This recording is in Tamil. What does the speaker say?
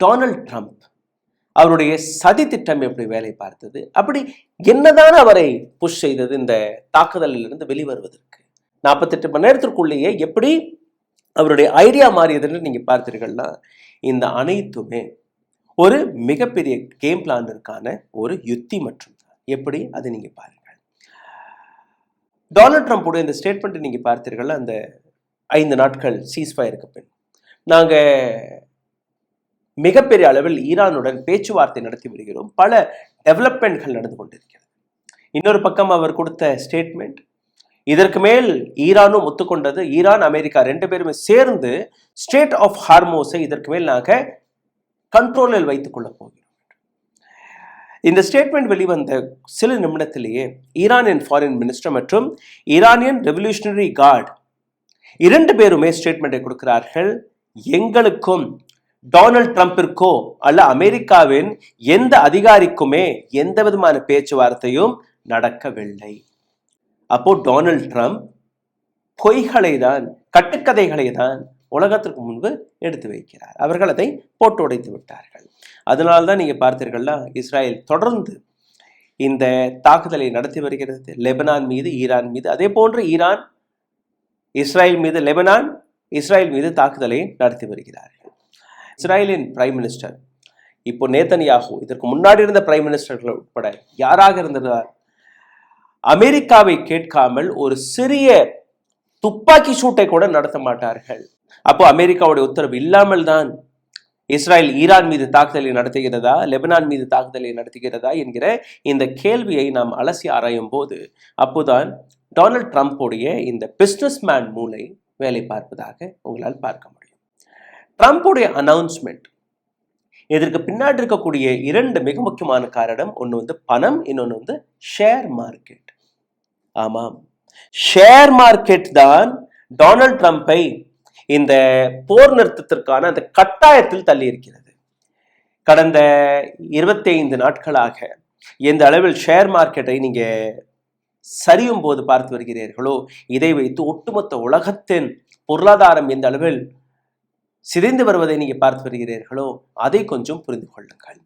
டொனால்ட் ட்ரம்ப் அவருடைய சதி திட்டம் எப்படி வேலை பார்த்தது, அப்படி என்னதான் அவரை புஷ் செய்தது இந்த தாக்குதலிலிருந்து வெளிவருவதற்கு, 48 மணி நேரத்திற்குள்ளேயே எப்படி அவருடைய ஐடியா மாறியதுன்னு நீங்க பார்த்தீர்கள்னா, இந்த அனைத்துமே ஒரு மிகப்பெரிய கேம் பிளானிற்கான ஒரு யுத்தி மற்றும் எப்படி அதை நீங்க பாருங்கள். டொனால்ட் ட்ரம்ப்புடைய இந்த ஸ்டேட்மெண்ட் நீங்க பார்த்தீர்கள். அந்த 5 நாட்கள் சீஸ்ஃபயருக்கு பின் நாங்க மிகப்பெரிய அளவில் ஈரானுடன் பேச்சுவார்த்தை நடத்தி வருகிறோம், பல டெவலப்மெண்ட்கள் நடந்து கொண்டிருக்கிறது. இன்னொரு பக்கம் அவர் கொடுத்த ஸ்டேட்மெண்ட், இதற்கு மேல் ஈரானும் ஒத்துக்கொண்டது, ஈரான் அமெரிக்கா 2 பேருமே சேர்ந்து ஸ்ட்ரெய்ட் ஆஃப் ஹார்மோஸை இதற்கு மேல் நாங்கள் கண்ட்ரோலில் வைத்துக் கொள்ள போகிறோம். இந்த ஸ்டேட்மெண்ட் வெளிவந்த சில நிமிடத்திலேயே ஈரானின் ஃபாரின் மினிஸ்டர் மற்றும் ஈரானியன் ரெவல்யூஷனரி கார்டு 2 பேருமே ஸ்டேட்மெண்ட்டை கொடுக்கிறார்கள். எங்களுக்கும் டொனால்ட் ட்ரம்பிற்கோ அல்ல அமெரிக்காவின் எந்த அதிகாரிக்குமே எந்த விதமான பேச்சுவார்த்தையும் நடக்கவில்லை. அப்போ டொனால்ட் ட்ரம்ப் பொய்களை தான், கட்டுக்கதைகளை தான் உலகத்திற்கு முன்பு எடுத்து வைக்கிறார். அவர்கள் அதை போட்டு உடைத்து விட்டார்கள். அதனால்தான் நீங்க பார்த்தீர்கள்னா, இஸ்ரேல் தொடர்ந்து இந்த தாக்குதலை நடத்தி வருகிறது, லெபனான் மீது, ஈரான் மீது. அதே போன்று ஈரான் இஸ்ரேல் மீது, லெபனான் இஸ்ரேல் மீது தாக்குதலை நடத்தி வருகிறார்கள். இஸ்ரேலின் பிரைம் மினிஸ்டர் இப்போ நேதன்யாகு, இதற்கு முன்னாடி இருந்த பிரைம் மினிஸ்டர்கள் உட்பட யாராக இருந்தார், அமெரிக்காவை கேட்காமல் ஒரு சிறிய துப்பாக்கி சூட்டை கூட நடத்த மாட்டார்கள். அப்போ அமெரிக்காவுடைய உத்தரவு இல்லாமல் தான் இஸ்ரேல் ஈரான் மீது தாக்குதலை நடத்துகிறதா, லெபனான் மீது தாக்குதலை நடத்துகிறதா என்கிற இந்த கேள்வியை நாம் அலசி ஆராயும் போது அப்போதான் டொனால்ட் ட்ரம்ப்புடைய இந்த பிஸ்னஸ் மேன் மூளை வேலை பார்ப்பதாக உங்களால் பார்க்க முடியும். ட்ரம்ப்புடைய அனௌன்ஸ்மெண்ட், இதற்கு பின்னாடி இருக்கக்கூடிய 2 மிக முக்கியமான காரணம், ஒன்று பணம், இன்னொன்று ஷேர் மார்க்கெட். ஆமாம், ஷேர் மார்க்கெட் தான் டொனால்ட் ட்ரம்பை இந்த போர் நிறுத்தத்திற்கான அந்த கட்டாயத்தில் தள்ளி இருக்கிறது. கடந்த 25 நாட்களாக எந்த அளவில் ஷேர் மார்க்கெட்டை நீங்க சரியும் போது பார்த்து வருகிறீர்களோ, இதை வைத்து ஒட்டுமொத்த உலகத்தின் பொருளாதாரம் எந்த அளவில் சிதைந்து வருவதை நீங்க பார்த்து வருகிறீர்களோ, அதை கொஞ்சம் புரிந்து கொள்ளுங்கள்.